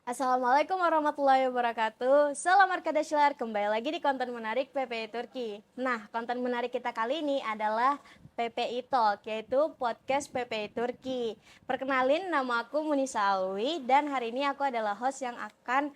Assalamualaikum warahmatullahi wabarakatuh. Salam Arkadaşlar, kembali lagi di konten menarik PPI Turki. Nah, konten menarik kita kali ini adalah PPI Talk, yaitu podcast PPI Turki. Perkenalin, nama aku Munisa Alwi dan hari ini aku adalah host yang akan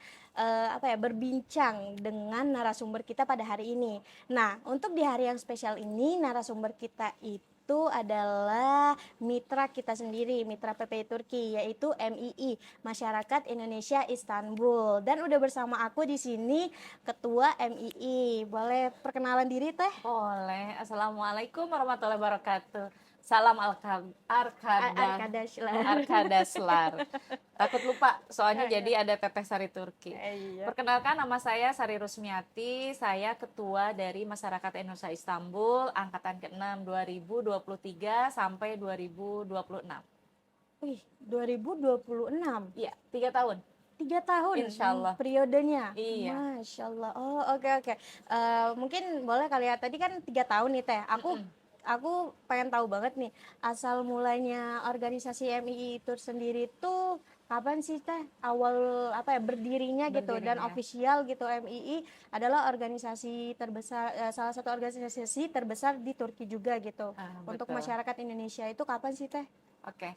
berbincang dengan narasumber kita pada hari ini. Nah, untuk di hari yang spesial ini, narasumber kita itu adalah mitra kita sendiri, mitra PPI Turki, yaitu MII, Masyarakat Indonesia Istanbul. Dan udah bersama aku di sini Ketua MII. Boleh perkenalan diri Teh? Boleh. Assalamualaikum warahmatullahi wabarakatuh. Salam Arkadaşlar. Arkadaslar. Takut lupa, soalnya jadi ada Teteh Sari Turki. Iya. Perkenalkan, nama saya Sari Rusmiati. Saya ketua dari Masyarakat Indonesia Istanbul, angkatan ke-6 2023 sampai 2026. Wih, 2026. Iya, 3 tahun. 3 tahun Insya Allah. periodenya. Iya. Masya Allah. Oh, oke. Mungkin boleh kali ya, tadi kan 3 tahun nih Teh. Aku pengen tahu banget nih, asal mulanya organisasi MII itu sendiri tuh kapan sih Teh awal berdirinya gitu, dan Berdirinya. official gitu. MII adalah organisasi terbesar, salah satu organisasi terbesar di Turki juga gitu. Untuk Betul. masyarakat Indonesia itu kapan sih Teh? Oke,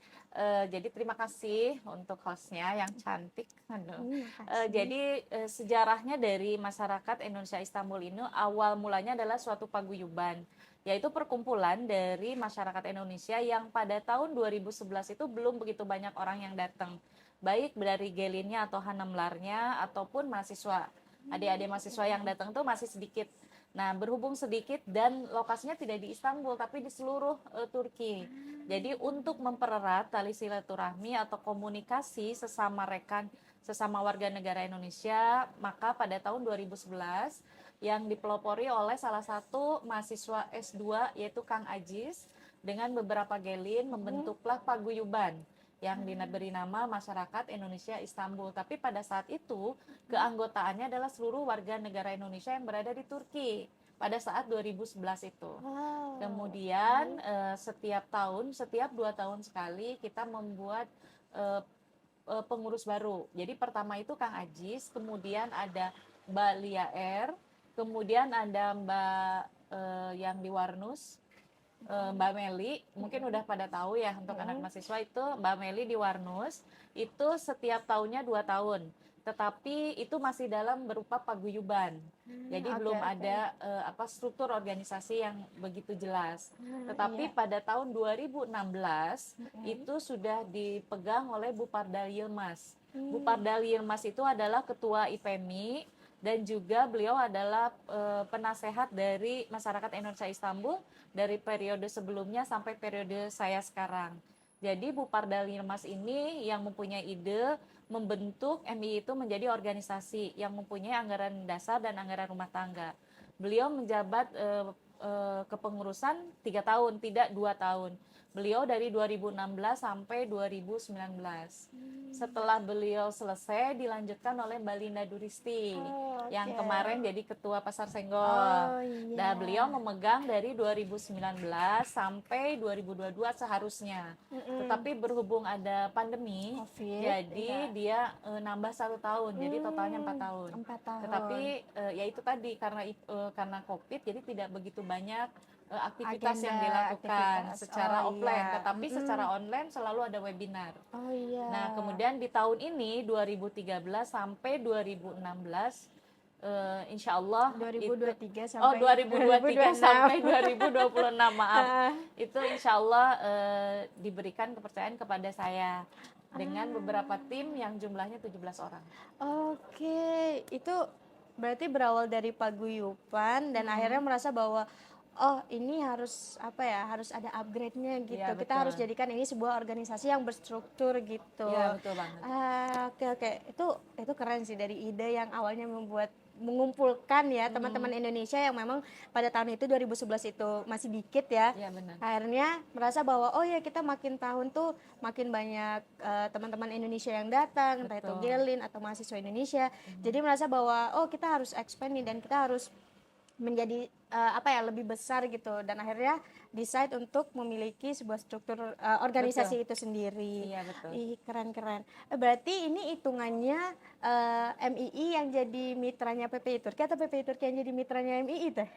jadi terima kasih untuk hostnya yang cantik. Aduh. Makasih. Jadi sejarahnya dari masyarakat Indonesia Istanbul ini awal mulanya adalah suatu paguyuban, yaitu perkumpulan dari masyarakat Indonesia yang pada tahun 2011 itu belum begitu banyak orang yang datang, baik dari gelinnya atau hanamlarnya ataupun mahasiswa. Adik-adik mahasiswa yang datang tuh masih sedikit. Nah, berhubung sedikit dan lokasinya tidak di Istanbul tapi di seluruh Turki. Jadi untuk mempererat tali silaturahmi atau komunikasi sesama rekan, sesama warga negara Indonesia, maka pada tahun 2011 yang dipelopori oleh salah satu mahasiswa S2 yaitu Kang Ajis dengan beberapa gelin membentuklah paguyuban yang diberi nama Masyarakat Indonesia Istanbul. Tapi pada saat itu keanggotaannya adalah seluruh warga negara Indonesia yang berada di Turki pada saat 2011 itu. Kemudian setiap tahun, setiap 2 tahun sekali kita membuat pengurus baru. Jadi pertama itu Kang Ajis, kemudian ada Mbak Lia R, kemudian ada Mbak yang di Warnus, Mbak Meli, mungkin udah pada tahu ya untuk anak mahasiswa itu Mbak Meli di Warnus, itu setiap tahunnya 2 tahun. Tetapi itu masih dalam berupa paguyuban. Jadi belum ada struktur organisasi yang begitu jelas. Tetapi pada tahun 2016 itu sudah dipegang oleh Bu Pardal Yilmaz. Bu Pardal Yilmaz itu adalah ketua IPMI dan juga beliau adalah penasehat dari masyarakat Indonesia Istanbul dari periode sebelumnya sampai periode saya sekarang. Jadi Bu Pardal Yilmaz ini yang mempunyai ide membentuk MII itu menjadi organisasi yang mempunyai anggaran dasar dan anggaran rumah tangga. Beliau menjabat kepengurusan 3 tahun, tidak 2 tahun. Beliau dari 2016 sampai 2019. Setelah beliau selesai dilanjutkan oleh Mbak Linda Duristi yang kemarin jadi ketua Pasar Senggol. Nah, beliau memegang dari 2019 sampai 2022 seharusnya. Tetapi berhubung ada pandemi, COVID, jadi dia nambah 1 tahun, jadi totalnya 4 tahun. 4 tahun. Tetapi ya itu tadi karena COVID, jadi tidak begitu banyak aktivitas yang dilakukan secara offline, tetapi secara online selalu ada webinar. Nah, kemudian di tahun ini 2013 sampai 2016 insya Allah 2023 sampai 2023 sampai 2026 maaf itu insya Allah diberikan kepercayaan kepada saya dengan beberapa tim yang jumlahnya 17 orang. Oke, itu berarti berawal dari paguyuban dan akhirnya merasa bahwa ini harus harus ada upgrade-nya gitu. Ya, kita harus jadikan ini sebuah organisasi yang berstruktur gitu. Iya, betul banget. Oke. Itu keren sih, dari ide yang awalnya mengumpulkan ya teman-teman Indonesia yang memang pada tahun itu 2011 itu masih dikit ya. Iya, benar. Akhirnya merasa bahwa kita makin tahun tuh makin banyak teman-teman Indonesia yang datang, entah itu gelin atau mahasiswa Indonesia. Jadi merasa bahwa kita harus expand nih dan kita harus menjadi lebih besar gitu, dan akhirnya decide untuk memiliki sebuah struktur organisasi itu sendiri. Iya, betul. Ih, keren-keren. Berarti ini hitungannya MII yang jadi mitranya PPI Turki atau PPI Turki yang jadi mitranya MII teh?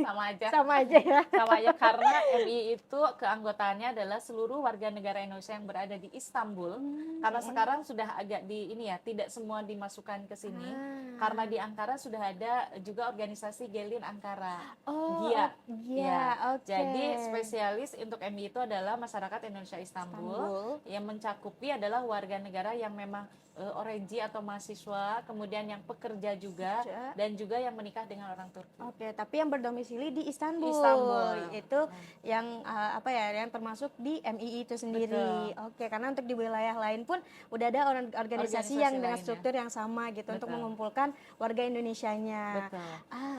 Sama aja. Sama aja ya. Sama aja, karena MI itu keanggotaannya adalah seluruh warga negara Indonesia yang berada di Istanbul. Karena sekarang sudah agak di ini ya, tidak semua dimasukkan ke sini. Karena di Ankara sudah ada juga organisasi Gelin Ankara. Oh, GIA. iya, Ya. oke. Jadi spesialis untuk MI itu adalah masyarakat Indonesia Istanbul, yang mencakupi adalah warga negara yang memang Orenji atau mahasiswa, kemudian yang pekerja juga, dan juga yang menikah dengan orang Turki. Oke, tapi yang berdomisili di Istanbul. Istanbul. Itu yang yang termasuk di MII itu sendiri. Betul. Oke, karena untuk di wilayah lain pun udah ada organisasi yang dengan lainnya. struktur yang sama gitu. Untuk Betul. mengumpulkan warga Indonesianya. Betul.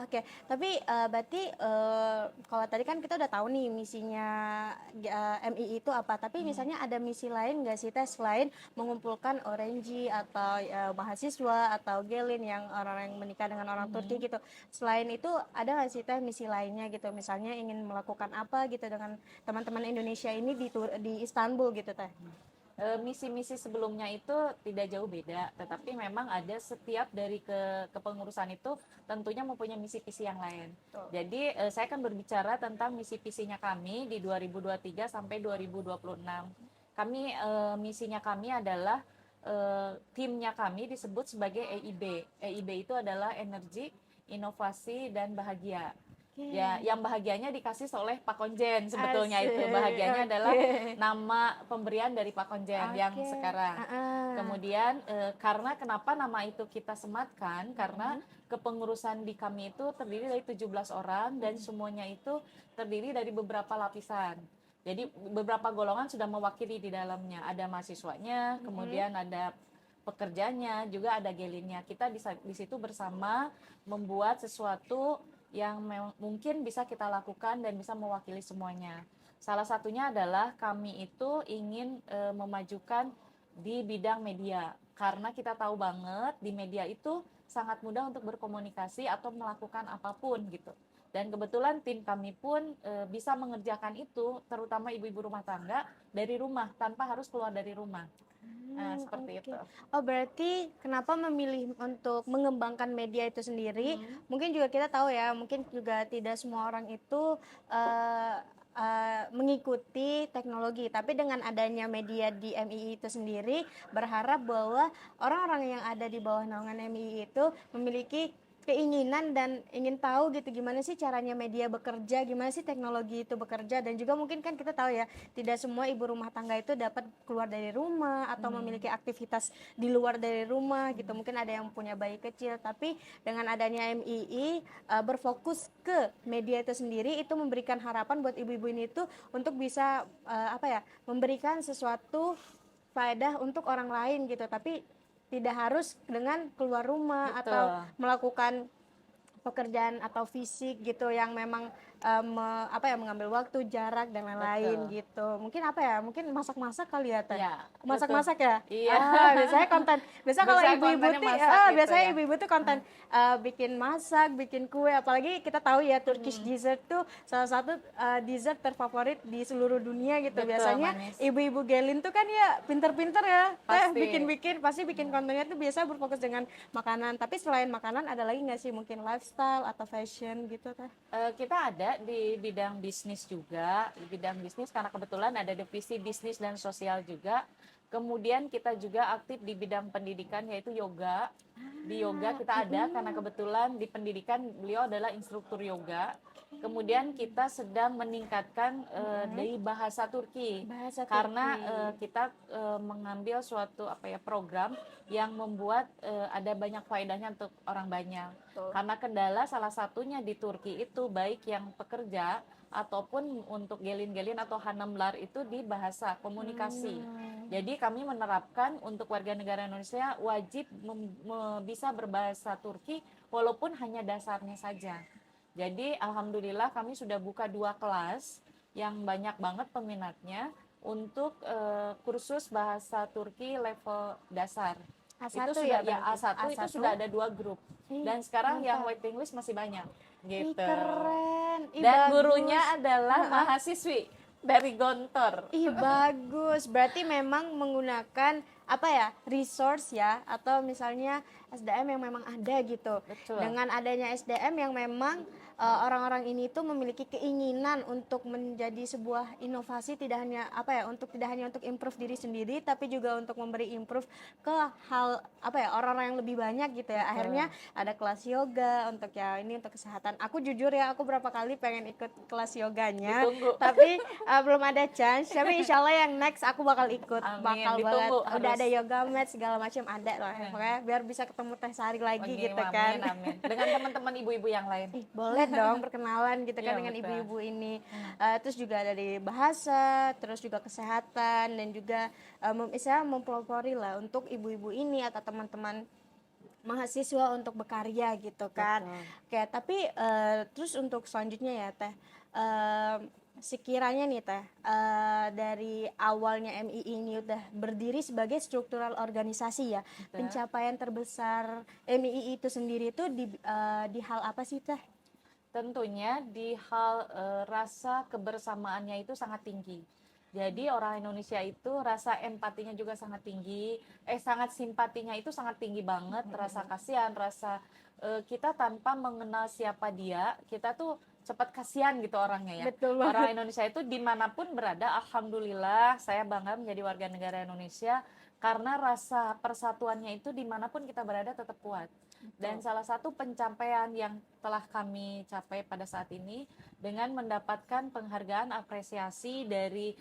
Oke. Tapi berarti kalau tadi kan kita udah tahu nih misinya MII itu apa. Tapi misalnya ada misi lain nggak sih Teh, selain mengumpulkan Orenji atau mahasiswa atau Gelin yang orang yang menikah dengan orang Turki gitu. Selain itu ada nggak sih Teh misi lainnya gitu, misalnya ingin melakukan apa gitu dengan teman-teman Indonesia ini di Istanbul gitu Teh? Misi-misi sebelumnya itu tidak jauh beda, tetapi memang ada setiap dari kepengurusan itu tentunya mempunyai misi-visi yang lain. Jadi saya akan berbicara tentang misi-visinya kami di 2023 sampai 2026. Kami misinya kami adalah timnya kami disebut sebagai EIB. EIB itu adalah energi, inovasi, dan bahagia. Ya, yang bahagianya dikasih oleh Pak Konjen sebetulnya. Itu bahagianya adalah nama pemberian dari Pak Konjen yang sekarang. Kemudian karena kenapa nama itu kita sematkan, karena kepengurusan di kami itu terdiri dari 17 orang dan semuanya itu terdiri dari beberapa lapisan. Jadi beberapa golongan sudah mewakili di dalamnya. Ada mahasiswanya, kemudian ada pekerjanya, juga ada gelinnya. Kita di situ bersama membuat sesuatu yang mungkin bisa kita lakukan dan bisa mewakili semuanya. Salah satunya adalah kami itu ingin memajukan di bidang media. Karena kita tahu banget di media itu sangat mudah untuk berkomunikasi atau melakukan apapun gitu. Dan kebetulan tim kami pun bisa mengerjakan itu, terutama ibu-ibu rumah tangga dari rumah tanpa harus keluar dari rumah. Nah, seperti itu. Oh, berarti kenapa memilih untuk mengembangkan media itu sendiri? Mungkin juga kita tahu ya, mungkin juga tidak semua orang itu mengikuti teknologi, tapi dengan adanya media di MII itu sendiri, berharap bahwa orang-orang yang ada di bawah naungan MII itu memiliki keinginan dan ingin tahu gitu gimana sih caranya media bekerja, gimana sih teknologi itu bekerja, dan juga mungkin kan kita tahu ya, tidak semua ibu rumah tangga itu dapat keluar dari rumah atau memiliki aktivitas di luar dari rumah gitu. Mungkin ada yang punya bayi kecil, tapi dengan adanya MII berfokus ke media itu sendiri, itu memberikan harapan buat ibu-ibu ini itu untuk bisa memberikan sesuatu faedah untuk orang lain gitu, tapi tidak harus dengan keluar rumah. Betul. Atau melakukan pekerjaan atau fisik gitu yang memang mengambil waktu, jarak, dan lain-lain gitu. Mungkin mungkin masak-masak kali ya Teh? Ya, masak-masak ya? Iya. Biasanya konten. Biasanya kalau ibu-ibu tuh biasanya ibu-ibu tuh konten bikin masak, bikin kue, apalagi kita tahu ya Turkish dessert tuh salah satu dessert terfavorit di seluruh dunia gitu. Betul, biasanya manis. Ibu-ibu Gelin tuh kan ya pinter-pinter ya. Pasti. Pasti bikin kontennya tuh biasa berfokus dengan makanan. Tapi selain makanan ada lagi nggak sih mungkin lifestyle atau fashion gitu Teh? Kita ada di bidang bisnis juga, di bidang bisnis karena kebetulan ada divisi bisnis dan sosial juga. Kemudian kita juga aktif di bidang pendidikan yaitu yoga. Di yoga kita ada karena kebetulan di pendidikan beliau adalah instruktur yoga. Kemudian kita sedang meningkatkan dari bahasa Turki. Karena kita mengambil suatu program yang membuat ada banyak faedahnya untuk orang banyak. Karena kendala salah satunya di Turki itu baik yang pekerja ataupun untuk gelin-gelin atau hanamlar itu di bahasa komunikasi. Jadi kami menerapkan untuk warga negara Indonesia wajib bisa berbahasa Turki walaupun hanya dasarnya saja. Jadi alhamdulillah kami sudah buka 2 kelas yang banyak banget peminatnya untuk kursus bahasa Turki level dasar. A1 itu sudah ya ya berarti. A1 itu A1. sudah ada 2 grup. Ih, Dan sekarang yang mantap. waiting list masih banyak Ih, gitu. keren. Ih, Dan bagus. gurunya adalah Heeh. mahasiswi dari Gontor. Ih, bagus. Berarti memang menggunakan apa ya? Resource ya atau misalnya SDM yang memang ada gitu. Betul. Dengan adanya SDM yang memang orang-orang ini tuh memiliki keinginan untuk menjadi sebuah inovasi, tidak hanya apa ya, tidak hanya untuk improve diri sendiri tapi juga untuk memberi improve ke hal apa ya, orang-orang yang lebih banyak gitu ya. Betul. Akhirnya ada kelas yoga untuk ya ini untuk kesehatan. Aku jujur ya, aku berapa kali pengen ikut kelas yoganya. Ditunggu. Tapi belum ada chance. Tapi insya Allah yang next aku bakal ikut. Amin, Bakal banget. ditunggu, Udah harus. ada yoga mat segala macam ada lah. Makanya biar bisa ketemu Teh Sari lagi Amin, gitu kan. amin. Dengan teman-teman ibu-ibu yang lain. Ih, boleh dong perkenalan gitu kan Iya, dengan betul. ibu-ibu ini. Terus juga ada di bahasa, terus juga kesehatan dan juga istilahnya mempelopori lah untuk ibu-ibu ini atau teman-teman mahasiswa untuk berkarya gitu kan. Betul. Oke, tapi terus untuk selanjutnya ya Teh, sekiranya nih Teh, dari awalnya MII ini udah berdiri sebagai struktural organisasi ya, Betul. pencapaian terbesar MII itu sendiri itu di hal apa sih Teh? Tentunya di hal rasa kebersamaannya itu sangat tinggi. Jadi orang Indonesia itu rasa empatinya juga sangat tinggi, sangat simpatinya itu sangat tinggi banget, rasa kasihan, rasa kita tanpa mengenal siapa dia, kita tuh cepat kasihan gitu orangnya ya. Betul banget. Orang Indonesia itu dimanapun berada, alhamdulillah saya bangga menjadi warga negara Indonesia karena rasa persatuannya itu dimanapun kita berada tetap kuat. Dan salah satu pencapaian yang telah kami capai pada saat ini dengan mendapatkan penghargaan apresiasi dari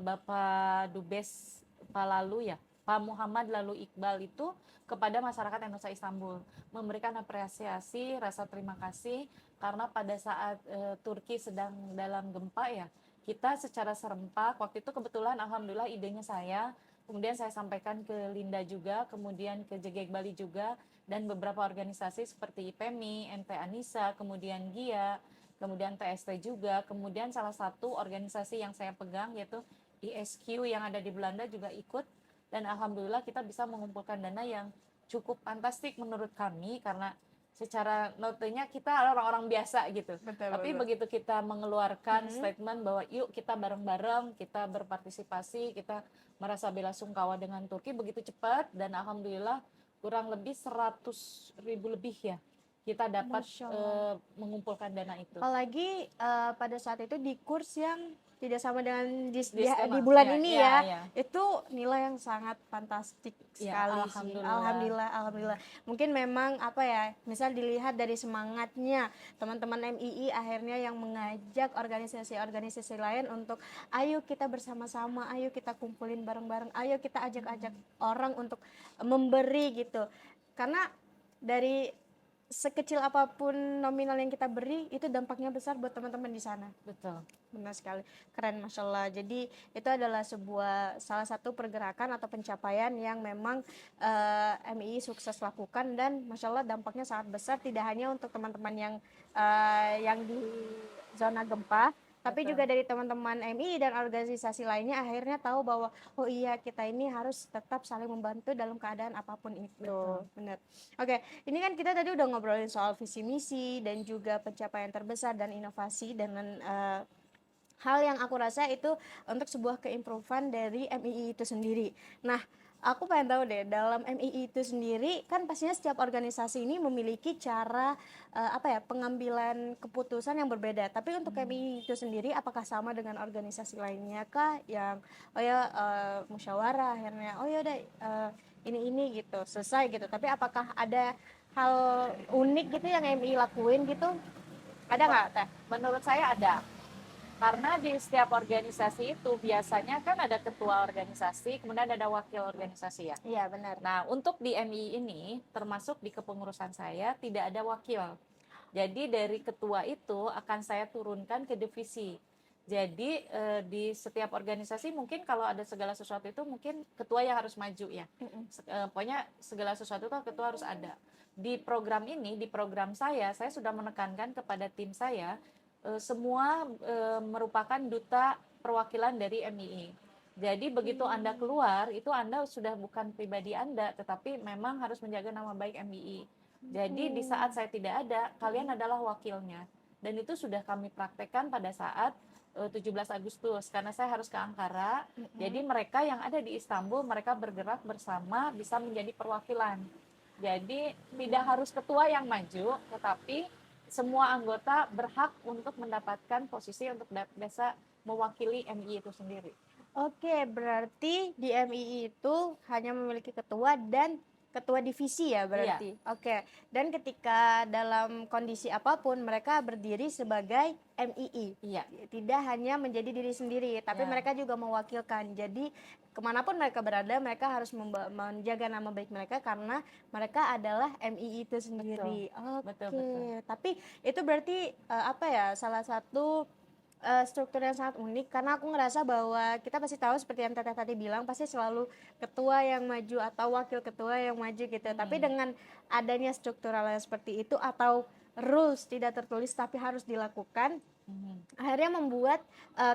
Bapak Dubes Pak Lalu ya, Pak Muhammad Lalu Iqbal itu kepada masyarakat Indonesia Istanbul, memberikan apresiasi, rasa terima kasih karena pada saat Turki sedang dalam gempa ya, kita secara serempak waktu itu kebetulan alhamdulillah idenya saya, kemudian saya sampaikan ke Linda juga, kemudian ke JGEG Bali juga, dan beberapa organisasi seperti IPMI, MT Anissa, kemudian GIA, kemudian TST juga, kemudian salah satu organisasi yang saya pegang yaitu ISQ yang ada di Belanda juga ikut, dan alhamdulillah kita bisa mengumpulkan dana yang cukup fantastik menurut kami karena secara notenya kita orang-orang biasa gitu. Betul, Tapi betul. begitu kita mengeluarkan statement bahwa yuk kita bareng-bareng, kita berpartisipasi, kita merasa bela sungkawa dengan Turki begitu cepat dan alhamdulillah kurang lebih 100.000 lebih ya kita dapat Masya Allah. mengumpulkan dana itu. Apalagi pada saat itu di kurs yang tidak sama dengan di Tema. bulan Ya, ini ya, ya, ya. itu nilai yang sangat fantastik Ya, sekali sih. alhamdulillah. Alhamdulillah. Mungkin memang apa ya, misal dilihat dari semangatnya teman-teman MII akhirnya yang mengajak organisasi-organisasi lain untuk ayo kita bersama-sama, ayo kita kumpulin bareng-bareng, ayo kita ajak-ajak orang untuk memberi gitu. Karena dari sekecil apapun nominal yang kita beri itu dampaknya besar buat teman-teman di sana. Betul. Benar sekali, keren Masya Allah. Jadi itu adalah salah satu pergerakan atau pencapaian yang memang MII sukses lakukan dan Masya Allah dampaknya sangat besar, tidak hanya untuk teman-teman yang di zona gempa, tapi Betul. juga dari teman-teman MII dan organisasi lainnya akhirnya tahu bahwa oh iya kita ini harus tetap saling membantu dalam keadaan apapun itu. Betul. Benar. Oke, ini kan kita tadi udah ngobrolin soal visi misi dan juga pencapaian terbesar dan inovasi dengan hal yang aku rasa itu untuk sebuah keimprovan dari MII itu sendiri. Nah, aku pengen tahu deh, dalam MII itu sendiri kan pastinya setiap organisasi ini memiliki cara pengambilan keputusan yang berbeda. Tapi untuk MII itu sendiri apakah sama dengan organisasi lainnya kah yang musyawarah akhirnya ini gitu selesai gitu. Tapi apakah ada hal unik gitu yang MII lakuin gitu? Ada nggak Teh? Menurut saya ada. Karena di setiap organisasi itu biasanya kan ada ketua organisasi, kemudian ada wakil organisasi ya. Iya benar. Nah, untuk di MI ini, termasuk di kepengurusan saya, tidak ada wakil. Jadi dari ketua itu akan saya turunkan ke divisi. Jadi di setiap organisasi mungkin kalau ada segala sesuatu itu mungkin ketua yang harus maju ya. Pokoknya segala sesuatu itu ketua harus ada. Di program ini, di program saya sudah menekankan kepada tim saya, semua merupakan duta perwakilan dari MII. Jadi begitu Anda keluar, itu Anda sudah bukan pribadi Anda, tetapi memang harus menjaga nama baik MII. Jadi di saat saya tidak ada, kalian adalah wakilnya. Dan itu sudah kami praktekkan pada saat 17 Agustus, karena saya harus ke Ankara. Jadi mereka yang ada di Istanbul, mereka bergerak bersama bisa menjadi perwakilan. Jadi tidak harus ketua yang maju, tetapi semua anggota berhak untuk mendapatkan posisi untuk bisa mewakili MI itu sendiri. Oke, berarti di MII itu hanya memiliki ketua dan ketua divisi ya berarti. Oke, dan ketika dalam kondisi apapun mereka berdiri sebagai MII. Iya. Tidak hanya menjadi diri sendiri, tapi mereka juga mewakilkan. Jadi kemanapun mereka berada, mereka harus menjaga nama baik mereka karena mereka adalah MII itu sendiri. Betul. Oke, Betul. tapi itu berarti apa ya, salah satu struktur yang sangat unik karena aku ngerasa bahwa kita pasti tahu seperti yang Teteh tadi bilang pasti selalu ketua yang maju atau wakil ketua yang maju gitu. Tapi dengan adanya struktural yang seperti itu atau rules tidak tertulis tapi harus dilakukan, akhirnya membuat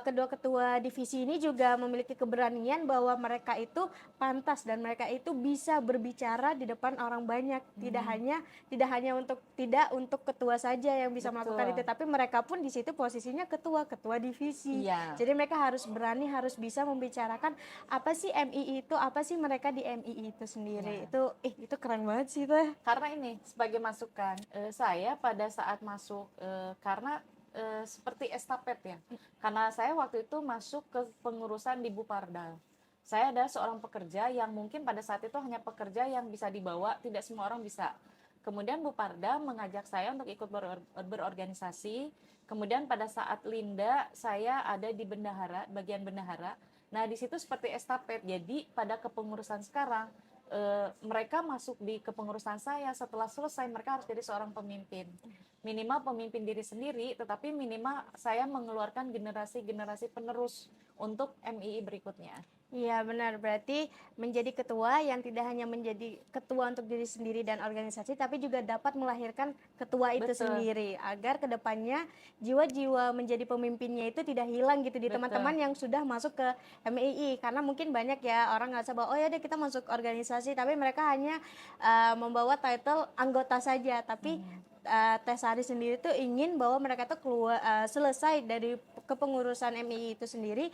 kedua ketua divisi ini juga memiliki keberanian bahwa mereka itu pantas dan mereka itu bisa berbicara di depan orang banyak. Tidak hanya untuk ketua saja yang bisa melakukan itu, tapi mereka pun di situ posisinya ketua divisi. Jadi mereka harus berani, harus bisa membicarakan apa sih MII itu, apa sih mereka di MII itu sendiri. Itu keren banget sih tuh. Karena ini sebagai masukan, saya pada saat masuk karena seperti estafet ya. Karena saya waktu itu masuk ke pengurusan di Bupardal. Saya adalah seorang pekerja yang mungkin pada saat itu hanya pekerja yang bisa dibawa, tidak semua orang bisa. Kemudian Buparda mengajak saya untuk ikut berorganisasi. Kemudian pada saat Linda, saya ada di bendahara, bagian bendahara. Nah, di situ seperti estafet. Jadi pada kepengurusan sekarang, mereka masuk di kepengurusan saya, setelah selesai mereka harus jadi seorang pemimpin. Minimal pemimpin diri sendiri, tetapi minimal saya mengeluarkan generasi-generasi penerus untuk MII berikutnya. Iya benar, berarti menjadi ketua yang tidak hanya menjadi ketua untuk diri sendiri dan organisasi, tapi juga dapat melahirkan ketua itu sendiri, agar kedepannya jiwa-jiwa menjadi pemimpinnya itu tidak hilang gitu di teman-teman yang sudah masuk ke MII. Karena mungkin banyak ya orang ngerasa bahwa oh ya deh kita masuk organisasi, tapi mereka hanya membawa title anggota saja, tapi Teh Sari sendiri tuh ingin bahwa mereka tuh keluar selesai dari kepengurusan MII itu sendiri,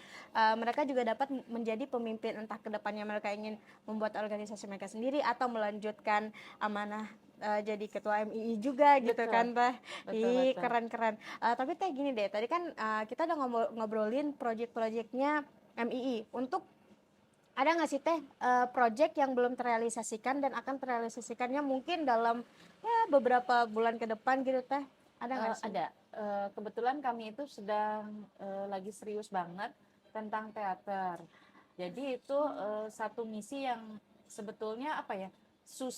mereka juga dapat menjadi pemimpin, entah kedepannya mereka ingin membuat organisasi mereka sendiri atau melanjutkan amanah jadi ketua MII juga gitu kan Teh. Keren-keren. Tapi Teh gini deh, tadi kan kita udah ngobrolin proyek-proyeknya MII. Untuk ada nggak sih Teh proyek yang belum terrealisasikan dan akan terrealisasikannya mungkin dalam beberapa bulan ke depan gitu Teh? Ada nggak sih? Ada. Kebetulan kami itu sedang lagi serius banget tentang teater. Jadi itu satu misi yang sebetulnya apa ya,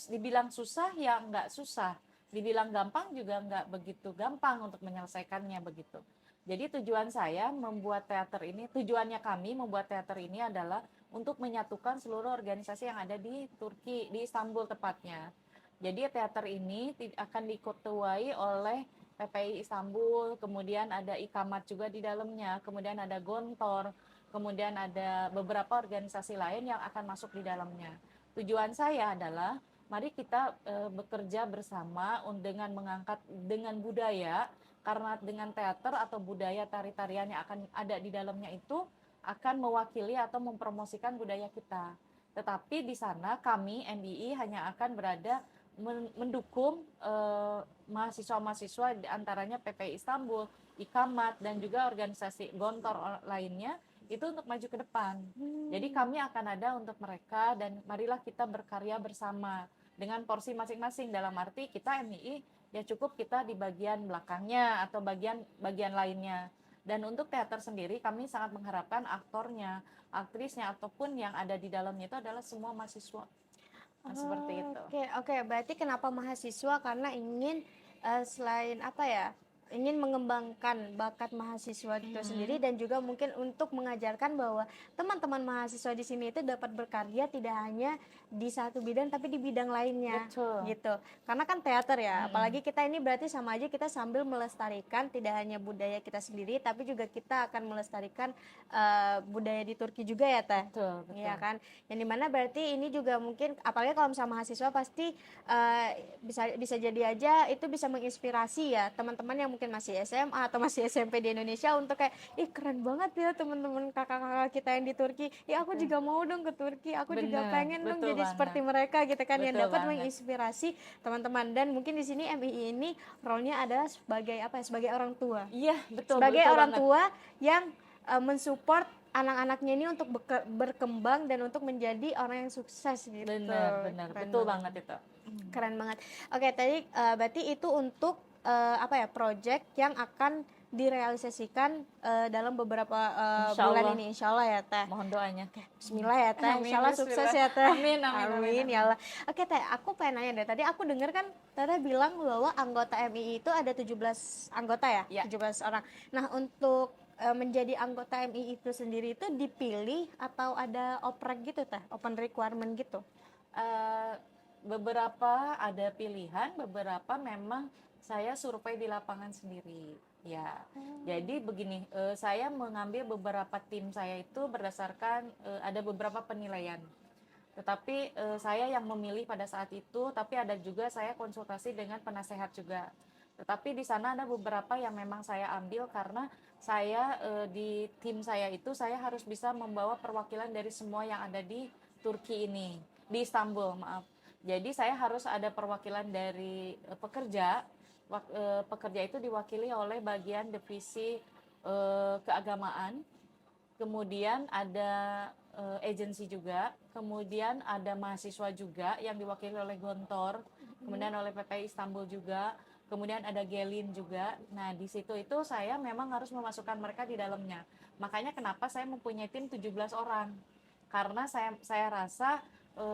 dibilang susah ya nggak susah, dibilang gampang juga nggak begitu gampang untuk menyelesaikannya begitu. Jadi tujuan saya membuat teater ini, tujuannya kami membuat teater ini adalah untuk menyatukan seluruh organisasi yang ada di Turki, di Istanbul tepatnya. Jadi teater ini akan diketuai oleh PPI Istanbul, kemudian ada Ikamat juga di dalamnya, kemudian ada Gontor, kemudian ada beberapa organisasi lain yang akan masuk di dalamnya. Tujuan saya adalah mari kita bekerja bersama dengan mengangkat dengan budaya, karena dengan teater atau budaya tari-tarian yang akan ada di dalamnya itu akan mewakili atau mempromosikan budaya kita. Tetapi di sana kami MII hanya akan berada mendukung mahasiswa-mahasiswa antaranya PPI Istanbul, Ikamat dan juga organisasi Gontor lainnya itu untuk maju ke depan. Jadi kami akan ada untuk mereka dan marilah kita berkarya bersama dengan porsi masing-masing, dalam arti kita MII ya cukup kita di bagian belakangnya atau bagian lainnya. Dan untuk teater sendiri kami sangat mengharapkan aktornya, aktrisnya ataupun yang ada di dalamnya itu adalah semua mahasiswa. Seperti itu. Oke. Berarti kenapa mahasiswa? Karena ingin selain apa ya, ingin mengembangkan bakat mahasiswa itu sendiri, dan juga mungkin untuk mengajarkan bahwa teman-teman mahasiswa di sini itu dapat berkarya tidak hanya di satu bidang tapi di bidang lainnya Betul. gitu. Karena kan teater ya, apalagi kita ini berarti sama aja kita sambil melestarikan tidak hanya budaya kita sendiri tapi juga kita akan melestarikan budaya di Turki juga ya Teh. Betul, Iya betul. kan, yang dimana berarti ini juga mungkin apalagi kalau misalnya mahasiswa pasti bisa jadi aja itu bisa menginspirasi ya teman-teman yang mungkin masih SMA atau masih SMP di Indonesia untuk kayak ih keren banget ya teman-teman kakak-kakak kita yang di Turki, ya aku juga mau dong ke Turki, aku juga Bener, pengen dong betul jadi seperti banget. mereka gitu kan, yang Betul dapat banget. menginspirasi teman-teman. Dan mungkin di sini MII ini role-nya adalah sebagai apa ya, sebagai orang tua, Iya, betul, sebagai betul orang banget. tua yang mensupport anak-anaknya ini untuk berkembang dan untuk menjadi orang yang sukses gitu. Bener, bener, Keren betul banget. banget itu. Keren banget. Oke, tadi berarti itu untuk apa ya, project yang akan direalisasikan dalam beberapa Insya bulan Allah, ini, insya Allah ya Teh. mohon doanya. Bismillah ya Teh, Amin, insya Allah sukses bismillah. ya Teh. Amin, amin, amin, Amin amin. ya Allah. Oke Teh, aku pengen nanya deh. Tadi aku dengar kan Teteh bilang bahwa anggota MII itu ada 17 anggota ya, Ya. 17 orang. Nah, untuk menjadi anggota MII itu sendiri itu dipilih atau ada oprek gitu Teh, open requirement gitu? Eh, beberapa ada pilihan, beberapa memang saya survei di lapangan sendiri. Ya, jadi begini, saya mengambil beberapa tim saya itu berdasarkan ada beberapa penilaian. Tetapi saya yang memilih pada saat itu, tapi ada juga saya konsultasi dengan penasehat juga. Tetapi di sana ada beberapa yang memang saya ambil karena saya di tim saya itu saya harus bisa membawa perwakilan dari semua yang ada di Turki ini, di Istanbul, maaf. Jadi saya harus ada perwakilan dari pekerja. Pekerja itu diwakili oleh bagian divisi keagamaan. Kemudian ada agensi juga, kemudian ada mahasiswa juga yang diwakili oleh Gontor, kemudian oleh PPI Istanbul juga, kemudian ada Gelin juga. Nah, di situ itu saya memang harus memasukkan mereka di dalamnya. Makanya kenapa saya mempunyai tim 17 orang. Karena saya rasa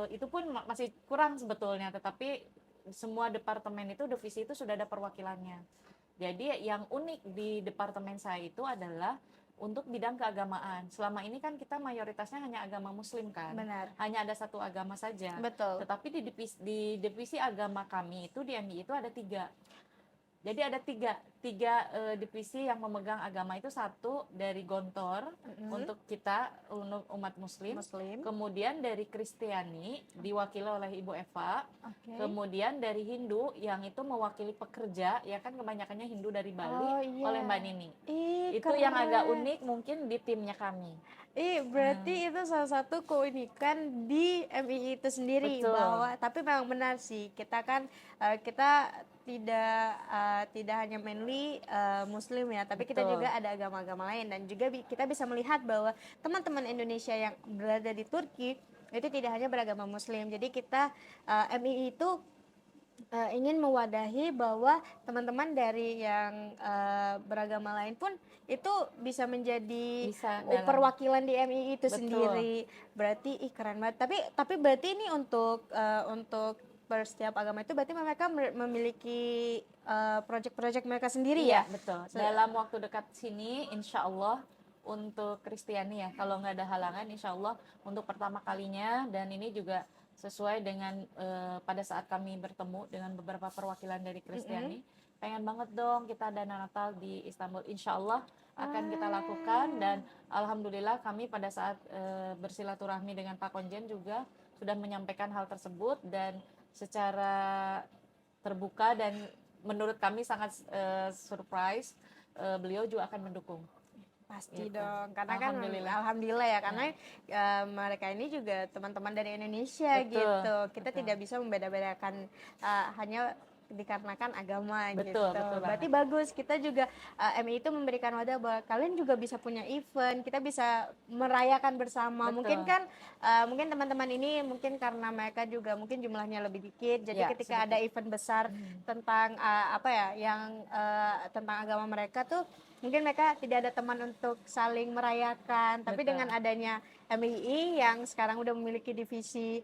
itu pun masih kurang sebetulnya, tetapi semua departemen itu, divisi itu sudah ada perwakilannya. Jadi yang unik di departemen saya itu adalah untuk bidang keagamaan. Selama ini kan kita mayoritasnya hanya agama muslim kan. Benar. Hanya ada satu agama saja. Betul. Tetapi di divisi agama kami itu di MI itu ada 3. Jadi ada tiga divisi yang memegang agama itu. Satu dari Gontor untuk kita umat muslim. Kemudian dari Kristiani diwakili oleh Ibu Eva. Oke. Kemudian dari Hindu yang itu mewakili pekerja, ya kan kebanyakannya Hindu dari Bali, Oh, iya. oleh Mbak Nini. Ih, Itu yang agak keren. unik mungkin di timnya kami. Berarti itu salah satu keunikan di MII itu sendiri. Betul. Bahwa tapi memang benar sih, kita kan kita tidak hanya mainly muslim ya, tapi kita Betul. juga ada agama-agama lain, dan juga kita bisa melihat bahwa teman-teman Indonesia yang berada di Turki itu tidak hanya beragama muslim. Jadi kita MII itu ingin mewadahi bahwa teman-teman dari yang beragama lain pun itu bisa menjadi perwakilan di MII itu. Betul. Sendiri. Berarti keren banget. Tapi berarti ini untuk per setiap agama itu berarti mereka memiliki project-project mereka sendiri ya? Betul. Dalam waktu dekat sini insya Allah untuk Kristiani ya, kalau nggak ada halangan insya Allah untuk pertama kalinya, dan ini juga sesuai dengan pada saat kami bertemu dengan beberapa perwakilan dari Kristiani, pengen banget dong kita ada Natal di Istanbul, insya Allah akan kita lakukan. Dan alhamdulillah kami pada saat bersilaturahmi dengan Pak Konjen juga sudah menyampaikan hal tersebut, dan secara terbuka dan menurut kami sangat surprise, beliau juga akan mendukung. Pasti gitu dong, karena kan alhamdulillah ya, karena mereka ini juga teman-teman dari Indonesia. Betul, gitu. Kita tidak bisa membeda-bedakan hanya dikarenakan agama. Betul, gitu. Betul Berarti bagus, kita juga MI itu memberikan wadah bahwa kalian juga bisa punya event, kita bisa merayakan bersama. Betul. Mungkin kan mungkin teman-teman ini mungkin karena mereka juga mungkin jumlahnya lebih dikit, jadi ketika ada event besar tentang apa ya, yang tentang agama mereka tuh mungkin mereka tidak ada teman untuk saling merayakan. Tapi dengan adanya MII yang sekarang udah memiliki divisi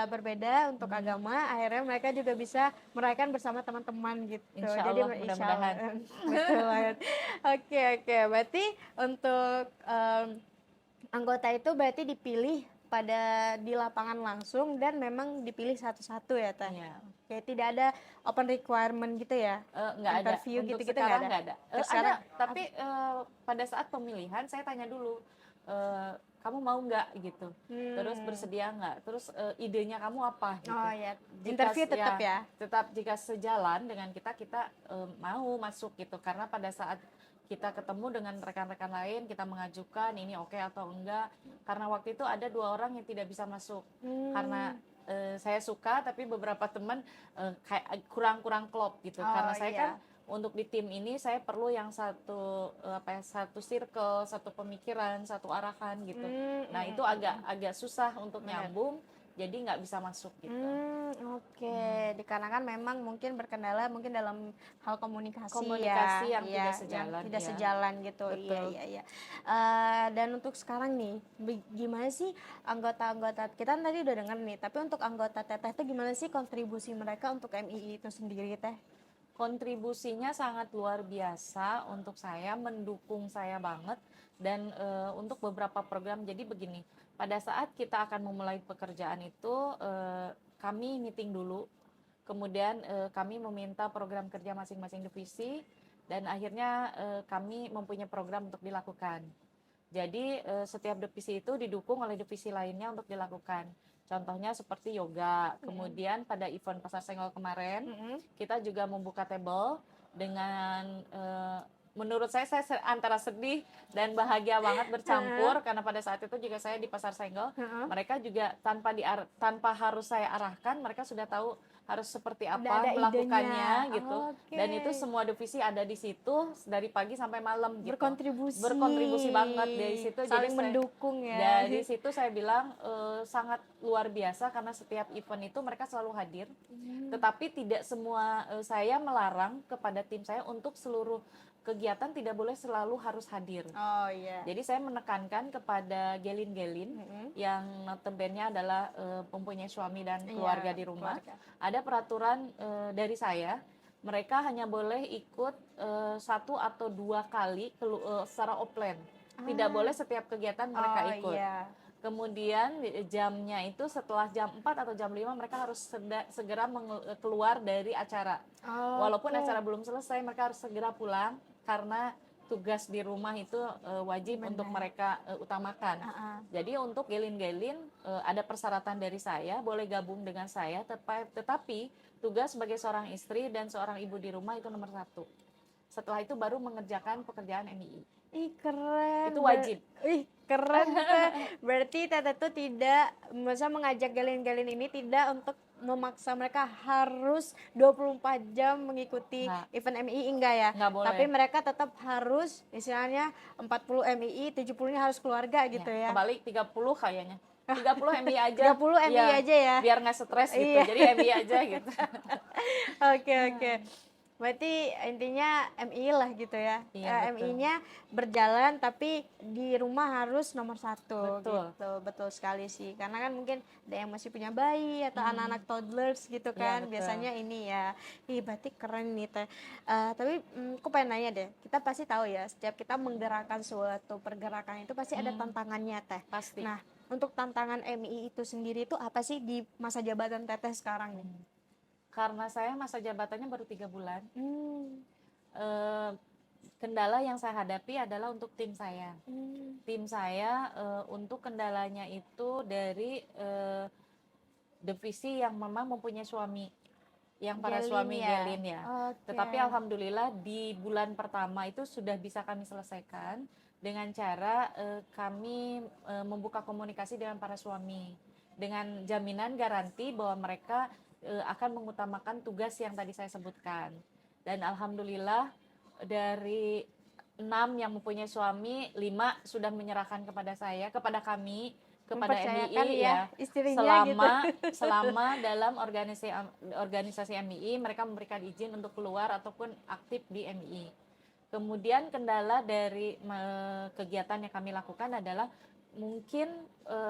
berbeda untuk Hmm. agama, akhirnya mereka juga bisa merayakan bersama teman-teman gitu. Insya Jadi Allah, insya mudah-mudahan. Allah, betul banget. Oke, berarti untuk anggota itu berarti dipilih pada di lapangan langsung dan memang dipilih satu-satu ya Teh. Iya. Oke, tidak ada open requirement gitu ya? Nggak ada, Interview untuk gitu-gitu nggak sekarang ada? nggak ada. Untuk Ada, sekarang tapi pada saat pemilihan saya tanya dulu, kamu mau nggak gitu, terus bersedia nggak, terus idenya kamu apa gitu. oh ya, Jika interview tetap ya. tetap jika sejalan dengan kita mau masuk gitu, karena pada saat kita ketemu dengan rekan-rekan lain, kita mengajukan ini oke atau enggak, karena waktu itu ada 2 orang yang tidak bisa masuk karena saya suka, tapi beberapa teman kayak kurang klop gitu, Oh karena saya kan iya. untuk di tim ini saya perlu yang satu satu circle, satu pemikiran, satu arahan gitu. Nah itu agak susah untuk Benar. nyambung, jadi nggak bisa masuk gitu. Oke. Dikarenakan memang mungkin berkendala mungkin dalam hal komunikasi, Komunikasi yang ya, tidak sejalan, tidak ya. sejalan gitu. Betul. Iya. Dan untuk sekarang nih, gimana sih anggota-anggota kita kan tadi udah dengar nih, tapi untuk anggota Teteh itu gimana sih kontribusi mereka untuk MII itu sendiri Teh? Kontribusinya sangat luar biasa untuk saya, mendukung saya banget, dan untuk beberapa program. Jadi begini, pada saat kita akan memulai pekerjaan itu kami meeting dulu, kemudian kami meminta program kerja masing-masing divisi, dan akhirnya kami mempunyai program untuk dilakukan. Jadi setiap divisi itu didukung oleh divisi lainnya untuk dilakukan. Contohnya seperti yoga. Kemudian pada event Pasar Senggol kemarin, kita juga membuka table dengan menurut saya antara sedih dan bahagia banget bercampur, karena pada saat itu juga saya di Pasar Senggol, mereka juga tanpa harus saya arahkan, mereka sudah tahu harus seperti Udah apa ada melakukannya idenya. gitu. Oke. Dan itu semua divisi ada di situ dari pagi sampai malam gitu. Berkontribusi. Berkontribusi banget dari situ. Saling Jadi mendukung ya. dari situ saya bilang sangat luar biasa, karena setiap event itu mereka selalu hadir. Tetapi tidak semua, saya melarang kepada tim saya untuk seluruh kegiatan tidak boleh selalu harus hadir. Oh iya. Jadi saya menekankan kepada gelin-gelin yang notabene adalah mempunyai suami dan keluarga di rumah. Keluarga. Ada peraturan dari saya, mereka hanya boleh ikut 1 atau 2 kali secara offline. Tidak boleh setiap kegiatan mereka ikut. Iya. Kemudian jamnya itu setelah jam 4 atau jam 5 mereka harus segera keluar dari acara. Walaupun acara belum selesai, mereka harus segera pulang, karena tugas di rumah itu wajib untuk mereka utamakan. Jadi untuk gelin-gelin ada persyaratan dari saya, boleh gabung dengan saya, tetapi tugas sebagai seorang istri dan seorang ibu di rumah itu nomor 1. Setelah itu baru mengerjakan pekerjaan MII. Ih keren. Itu wajib. Ih keren Teh. Berarti Teteh tuh tidak, masa mengajak galin-galin ini tidak untuk memaksa mereka harus 24 jam mengikuti event MII, enggak ya? Nggak boleh. Tapi mereka tetap harus istilahnya 40 MII, 70-nya harus keluarga gitu ya. Kebalik 30 kayaknya. 30 MII aja. 30 MII aja ya. Biar nggak stres gitu. Iya. Jadi MII aja gitu. Oke. Berarti intinya MII lah gitu ya. Iya, betul. MII-nya berjalan tapi di rumah harus nomor 1 Betul. gitu. Betul sekali sih. Karena kan mungkin ada yang masih punya bayi atau anak-anak toddlers gitu kan. betul. Biasanya ini ya. Ih berarti keren nih Teh. Tapi aku pengen nanya deh. Kita pasti tahu ya, setiap kita menggerakkan suatu pergerakan itu pasti ada tantangannya Teh. Pasti. Nah, untuk tantangan MII itu sendiri itu apa sih di masa jabatan Teteh sekarang nih? Karena saya masa jabatannya baru 3 bulan, kendala yang saya hadapi adalah untuk tim saya. Tim saya untuk kendalanya itu dari divisi yang memang mempunyai suami, yang para suami gelin ya. Tetapi alhamdulillah di bulan pertama itu sudah bisa kami selesaikan dengan cara kami membuka komunikasi dengan para suami dengan jaminan garansi bahwa mereka akan mengutamakan tugas yang tadi saya sebutkan. Dan alhamdulillah dari 6 yang mempunyai suami, 5 sudah menyerahkan kepada saya, kepada kami, kepada MII ya, selama dalam organisasi MII mereka memberikan izin untuk keluar ataupun aktif di MII. Kemudian kendala dari kegiatan yang kami lakukan adalah mungkin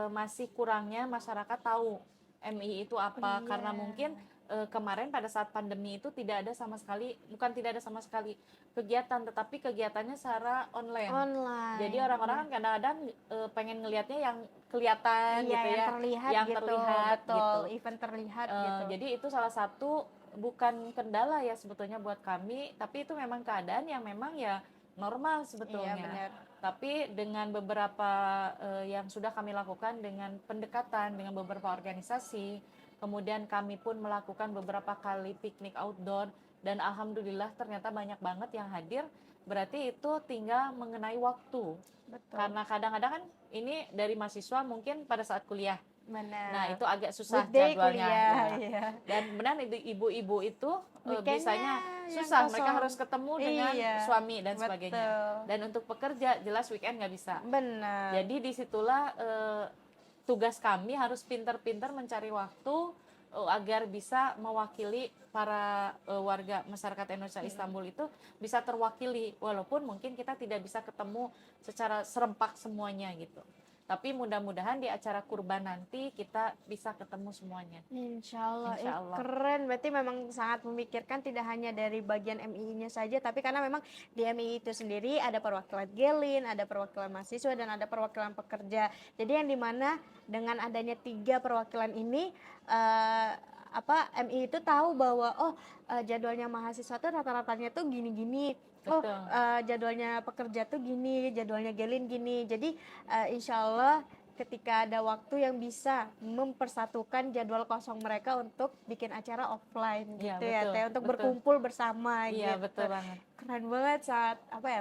masih kurangnya masyarakat tahu MII itu apa, karena mungkin kemarin pada saat pandemi itu tidak ada sama sekali, bukan tidak ada sama sekali kegiatan, tetapi kegiatannya secara online. Online. Jadi orang-orang kan kadang-kadang pengen ngelihatnya yang kelihatan Iya, gitu yang ya, terlihat yang gitu, terlihat betul, gitu. event terlihat gitu. Jadi itu salah satu bukan kendala ya sebetulnya buat kami, tapi itu memang keadaan yang memang ya normal Iya, sebetulnya. benar. Tapi dengan beberapa yang sudah kami lakukan dengan pendekatan dengan beberapa organisasi, kemudian kami pun melakukan beberapa kali piknik outdoor, dan alhamdulillah ternyata banyak banget yang hadir. Berarti itu tinggal mengenai waktu. Betul. Karena kadang-kadang kan ini dari mahasiswa mungkin pada saat kuliah. Benar. Nah, itu agak susah Weekday jadwalnya kuliah, ya. iya. Dan benar ibu-ibu itu Weekendnya biasanya yang susah, mereka kosong. harus ketemu dengan Iya, suami dan betul. sebagainya. Dan untuk pekerja jelas weekend nggak bisa. Benar. Jadi disitulah tugas kami harus pintar-pintar mencari waktu agar bisa mewakili para warga masyarakat Indonesia Istanbul itu bisa terwakili, walaupun mungkin kita tidak bisa ketemu secara serempak semuanya gitu. Tapi mudah-mudahan di acara kurban nanti kita bisa ketemu semuanya. Insya Allah. Insya Allah. Keren, berarti memang sangat memikirkan tidak hanya dari bagian MII-nya saja, tapi karena memang di MII itu sendiri ada perwakilan Gelin, ada perwakilan mahasiswa, dan ada perwakilan pekerja. Jadi yang dimana dengan adanya 3 perwakilan ini, MII itu tahu bahwa jadwalnya mahasiswa tuh rata-ratanya tuh gini-gini. Betul. Jadwalnya pekerja tuh gini, jadwalnya Gelin gini. Jadi insya Allah ketika ada waktu yang bisa mempersatukan jadwal kosong mereka untuk bikin acara offline Iya, gitu ya betul, Teh, untuk betul. berkumpul bersama Iya, gitu. betul banget. Keren banget, saat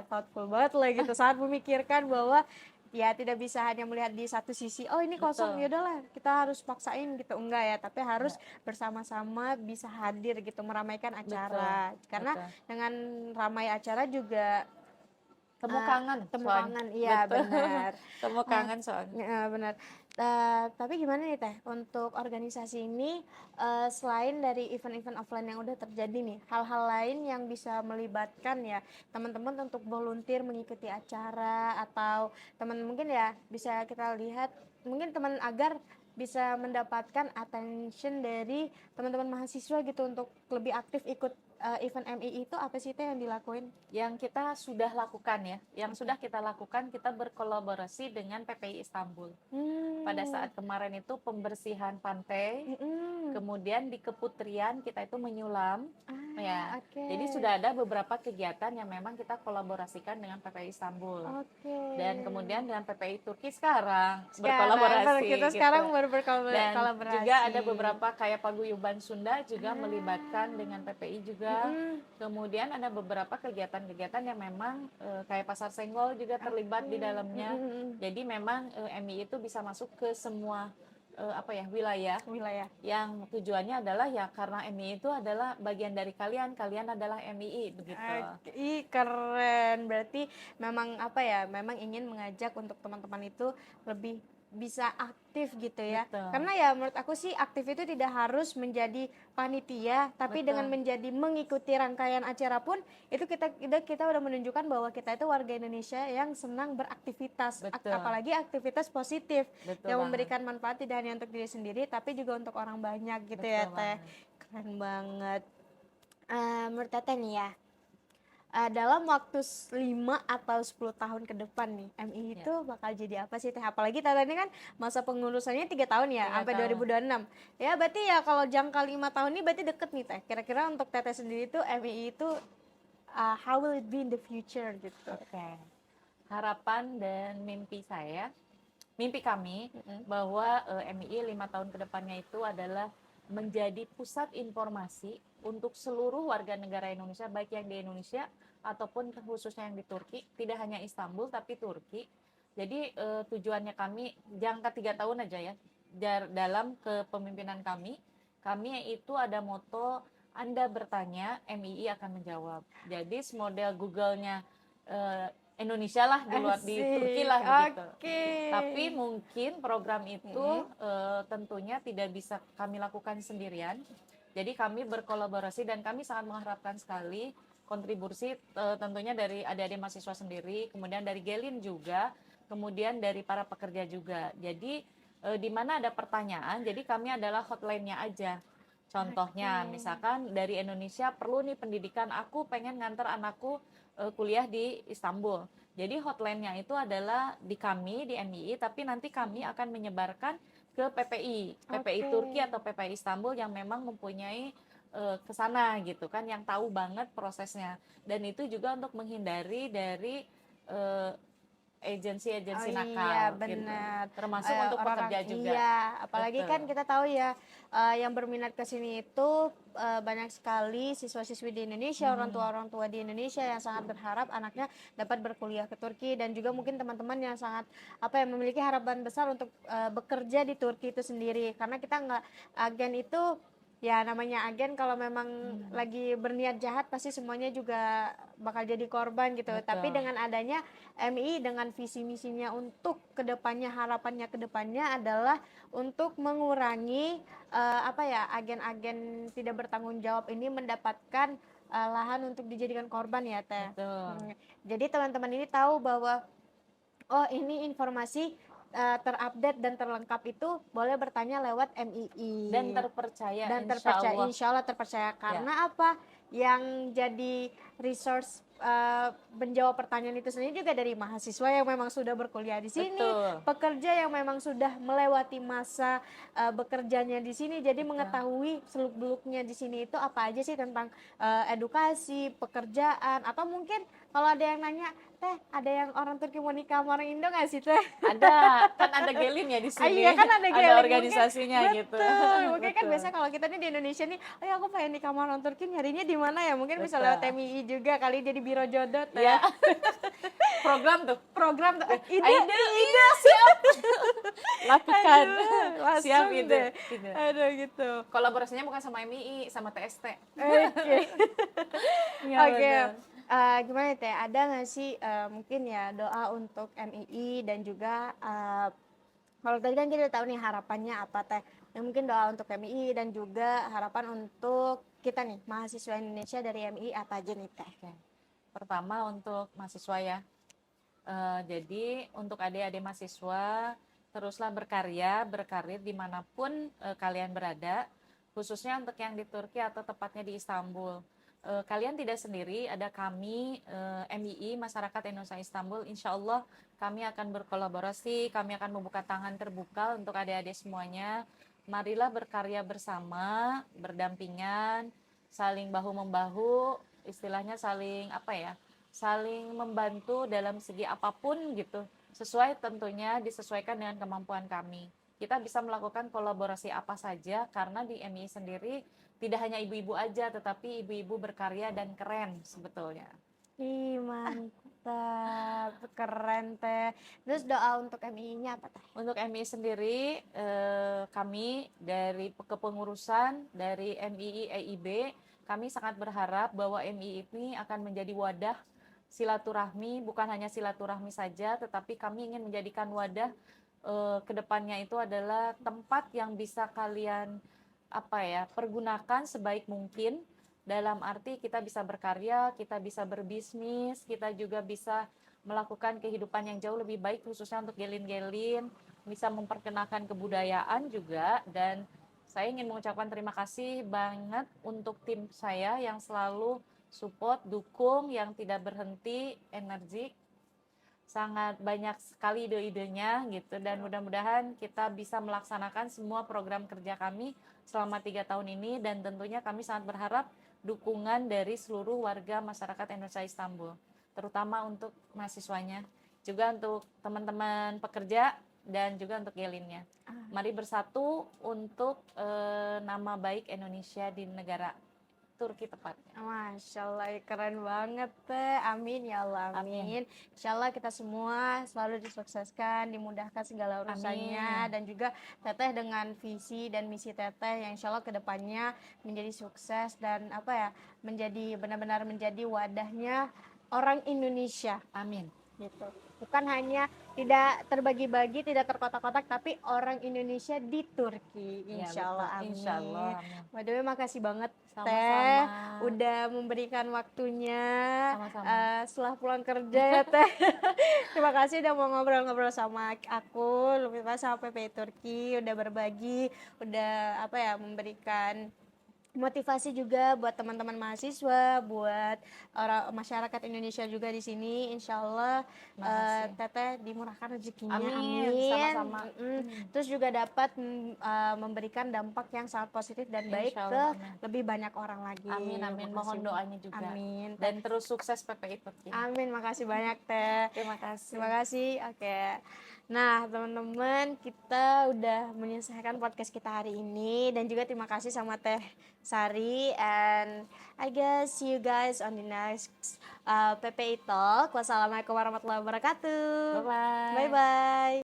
thoughtful banget lah gitu, saat memikirkan bahwa ya tidak bisa hanya melihat di satu sisi, oh ini kosong, Betul. ya udahlah kita harus paksain gitu, enggak ya, tapi harus bersama-sama bisa hadir gitu, meramaikan acara. Karena dengan ramai acara juga Temu kangen, temu soalnya. kangen, iya Betul. benar. Temu kangen soalnya. Benar. Tapi gimana nih Teh, untuk organisasi ini selain dari event-event offline yang udah terjadi nih, hal-hal lain yang bisa melibatkan ya teman-teman untuk volunteer mengikuti acara, atau teman mungkin ya bisa kita lihat mungkin teman agar bisa mendapatkan attention dari teman-teman mahasiswa gitu untuk lebih aktif ikut event MII, itu apa sih Teh yang dilakuin? Yang kita sudah lakukan ya, yang sudah kita lakukan, kita berkolaborasi dengan PPI Istanbul. Pada saat kemarin itu pembersihan pantai, kemudian di Keputrian kita itu menyulam, ya. Jadi sudah ada beberapa kegiatan yang memang kita kolaborasikan dengan PPI Istanbul. Dan kemudian dengan PPI Turki sekarang berkolaborasi. Kita gitu. sekarang baru berkolaborasi. Dan juga ada beberapa kayak paguyuban Sunda juga melibatkan dengan PPI juga. Kemudian ada beberapa kegiatan-kegiatan yang memang kayak Pasar Senggol juga terlibat di dalamnya. Jadi memang MII itu bisa masuk ke semua wilayah yang tujuannya adalah ya karena MII itu adalah bagian dari kalian adalah MII begitu. Keren, berarti memang memang ingin mengajak untuk teman-teman itu lebih bisa aktif gitu ya. Betul. Karena ya menurut aku sih aktif itu tidak harus menjadi panitia, tapi Betul. dengan menjadi mengikuti rangkaian acara pun itu kita udah menunjukkan bahwa kita itu warga Indonesia yang senang beraktivitas. Apalagi aktivitas positif. Betul yang banget. memberikan manfaat tidak hanya untuk diri sendiri tapi juga untuk orang banyak gitu. Betul ya Teh. Keren banget. Menurut Teteh nih ya, dalam waktu 5 atau 10 tahun ke depan nih, MII itu bakal jadi apa sih Teh? Apalagi Teteh ini kan masa pengurusannya 3 tahun ya, sampai 2026. Ya berarti ya kalau jangka 5 tahun ini berarti deket nih Teh. Kira-kira untuk Teteh sendiri tuh MII itu how will it be in the future gitu? Harapan dan mimpi kami bahwa MII 5 tahun ke depannya itu adalah menjadi pusat informasi untuk seluruh warga negara Indonesia, baik yang di Indonesia ataupun khususnya yang di Turki, tidak hanya Istanbul tapi Turki. Jadi tujuannya kami jangka 3 tahun aja ya, dalam kepemimpinan kami itu ada moto Anda bertanya, MII akan menjawab. Jadi model Google-nya Indonesia lah di Turki lah begitu. Tapi mungkin program itu tentunya tidak bisa kami lakukan sendirian. Jadi kami berkolaborasi dan kami sangat mengharapkan sekali kontribusi tentunya dari adik-adik mahasiswa sendiri, kemudian dari Gelin juga, kemudian dari para pekerja juga. Jadi di mana ada pertanyaan, jadi kami adalah hotline-nya aja. Contohnya, Oke. misalkan dari Indonesia perlu nih pendidikan, aku pengen nganter anakku kuliah di Istanbul. Jadi hotline-nya itu adalah di kami, di MII, tapi nanti kami akan menyebarkan ke PPI Oke. Turki atau PPI Istanbul yang memang mempunyai ke sana gitu kan, yang tahu banget prosesnya. Dan itu juga untuk menghindari dari eh, Oh agensi-agensi iya nakal gitu. benar. Termasuk untuk Orang-orang pekerja juga. iya, apalagi Betul. kan kita tahu ya yang berminat ke sini itu banyak sekali siswa-siswi di Indonesia, Hmm, orang tua di Indonesia yang sangat berharap anaknya dapat berkuliah ke Turki dan juga mungkin teman-teman yang sangat apa ya memiliki harapan besar untuk bekerja di Turki itu sendiri. Karena kita nggak agen itu ya namanya agen kalau memang lagi berniat jahat pasti semuanya juga bakal jadi korban gitu. Tapi betul. dengan adanya MI dengan visi misinya untuk kedepannya harapannya kedepannya adalah untuk mengurangi apa ya agen-agen tidak bertanggung jawab ini mendapatkan lahan untuk dijadikan korban ya Teh. Betul. Jadi teman-teman ini tahu bahwa oh ini informasi terupdate dan terlengkap itu boleh bertanya lewat MII Dan terpercaya dan insya terpercaya Allah. insya Allah terpercaya Ya, karena apa yang jadi resource menjawab pertanyaan itu sendiri juga dari mahasiswa yang memang sudah berkuliah di sini, betul. pekerja yang memang sudah melewati masa bekerjanya di sini, jadi Betul. mengetahui seluk-beluknya di sini itu apa aja sih tentang edukasi, pekerjaan, atau mungkin kalau ada yang nanya, Teh, ada yang orang Turki mau nikah sama orang Indo nggak sih Teh? Ada, kan ada Gelin ya di Iya sini. kan ada Ada Gelin mungkin organisasinya gitu. betul mungkin kan Betul. biasanya kalau kita nih di Indonesia nih oh ya aku pengen nikah sama orang Turki nyarinya di mana ya mungkin bisa lewat Betul. TMI juga kali jadi biro jodoh Ya, teh program tuh. program tuh Ide, iya siap. Lakukan. aduh Siap langsung deh ide. aduh gitu Kolaborasinya bukan sama MII, sama TST. oke Iya oke betul. gimana teh ada nggak sih mungkin ya doa untuk MII dan juga kalau tadi kan kita tahu nih harapannya apa teh. Ya mungkin doa untuk MII dan juga harapan untuk kita nih mahasiswa Indonesia dari MII apa aja nih teh? Oke. Pertama untuk mahasiswa ya. Jadi untuk adik-adik mahasiswa teruslah berkarya, berkarir dimanapun kalian berada, khususnya untuk yang di Turki atau tepatnya di Istanbul. Kalian tidak sendiri, ada kami MII Masyarakat Indonesia Istanbul. Insya Allah kami akan berkolaborasi, kami akan membuka tangan terbuka untuk adik-adik semuanya. Marilah berkarya bersama, berdampingan, saling bahu membahu, istilahnya saling apa ya? Saling membantu dalam segi apapun gitu, sesuai tentunya disesuaikan dengan kemampuan kami. Kita bisa melakukan kolaborasi apa saja karena di MI sendiri tidak hanya ibu-ibu aja, tetapi ibu-ibu berkarya dan keren sebetulnya. Ih mantap, keren teh. Terus doa untuk MII-nya apa teh? Untuk MI sendiri, kami dari kepengurusan dari MII EIB, kami sangat berharap bahwa MII ini akan menjadi wadah silaturahmi, bukan hanya silaturahmi saja, tetapi kami ingin menjadikan wadah kedepannya itu adalah tempat yang bisa kalian apa ya pergunakan sebaik mungkin dalam arti kita bisa berkarya, kita bisa berbisnis, kita juga bisa melakukan kehidupan yang jauh lebih baik khususnya untuk gelin-gelin, bisa memperkenalkan kebudayaan juga. Dan saya ingin mengucapkan terima kasih banget untuk tim saya yang selalu support, dukung, yang tidak berhenti energi, sangat banyak sekali ide-idenya gitu, dan mudah-mudahan kita bisa melaksanakan semua program kerja kami selama 3 tahun ini, dan tentunya kami sangat berharap dukungan dari seluruh warga masyarakat Indonesia Istanbul, terutama untuk mahasiswanya, juga untuk teman-teman pekerja dan juga untuk gelinnya. Mari bersatu untuk nama baik Indonesia di negara Turki tepatnya. Masya Allah, keren banget teh. Amin ya Allah, Amin. amin. Insya Allah kita semua selalu disukseskan, dimudahkan segala urusannya, Amin. dan juga teteh dengan visi dan misi teteh yang insya Allah kedepannya menjadi sukses dan apa ya, menjadi benar-benar menjadi wadahnya orang Indonesia Amin. gitu. bukan hanya tidak terbagi-bagi, tidak terkotak-kotak, tapi orang Indonesia di Turki. Ya, Insya Allah, betul. amin. Insya Allah, amin. By the way, makasih banget Teh Sama-sama. udah memberikan waktunya Sama-sama. setelah pulang kerja ya Teh. Terima kasih udah mau ngobrol-ngobrol sama aku, lebih pas sama PPI Turki, udah berbagi, udah apa ya, memberikan motivasi juga buat teman-teman mahasiswa, buat orang masyarakat Indonesia juga di sini. Insya Allah Makasih. Teteh dimurahkan rezekinya, Amin. amin. Sama-sama. Terus juga dapat memberikan dampak yang sangat positif dan baik Insya ke Allah, amin. lebih banyak orang lagi. Amin, amin. Mohon Makasih. doanya juga. Amin. Dan terus sukses PPI Turki. Amin, makasih banyak Teh. Terima kasih. Terima kasih. Oke. Nah, teman-teman, kita udah menyelesaikan podcast kita hari ini dan juga terima kasih sama Teh Sari, and I guess see you guys on the next PPI Talk. Wassalamualaikum warahmatullahi wabarakatuh. Bye-bye. Bye bye.